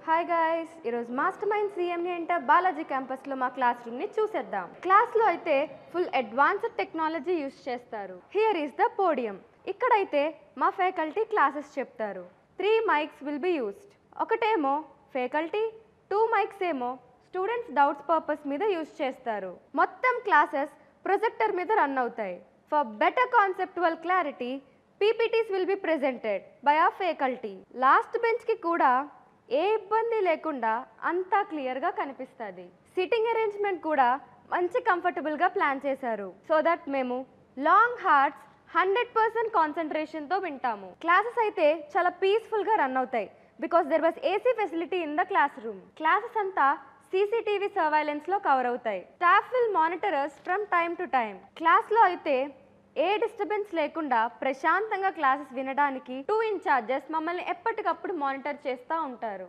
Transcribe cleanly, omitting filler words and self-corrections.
Hi guys, ఈరోజు master mind సిఎంని అంటే బాలాజీ క్యాంపస్లో మా క్లాస్ రూమ్ని చూసేద్దాం. క్లాస్లో అయితే ఫుల్ అడ్వాన్స్డ్ టెక్నాలజీ యూస్ చేస్తారు. Here is the podium. ఇక్కడైతే మా ఫ్యాకల్టీ క్లాసెస్ చెప్తారు. 3 మైక్స్ విల్ బి యూస్డ్. ఒకటేమో ఫ్యాకల్టీ, 2 మైక్స్ ఏమో స్టూడెంట్స్ డౌట్స్ పర్పస్ మీద యూస్ చేస్తారు. మొత్తం క్లాసెస్ ప్రొజెక్టర్ మీద రన్ అవుతాయి. For better conceptual clarity PPTs will be presented by our faculty. Last బెంచ్కి కూడా ఏ ఇబ్బంది లేకుండా అంతా క్లియర్గా కనిపిస్తుంది. సిట్టింగ్ అరేంజ్మెంట్ కూడా మంచి కంఫర్టబుల్గా ప్లాన్ చేశారు. సో దట్ మేము లాంగ్ హార్ట్స్ 100% కాన్సన్ట్రేషన్తో వింటాము. క్లాసెస్ అయితే చాలా పీస్ఫుల్గా రన్ అవుతాయి because there was AC facility in the class room. Classes అంతా CCTV సర్వైలెన్స్లో కవర్ అవుతాయి. Staff will monitor us from time to time. క్లాస్లో అయితే ఏ డిస్టర్బెన్స్ లేకుండా ప్రశాంతంగా క్లాసెస్ వినడానికి 2 ఇన్ఛార్జెస్ మమ్మల్ని ఎప్పటికప్పుడు మానిటర్ చేస్తూ ఉంటారు.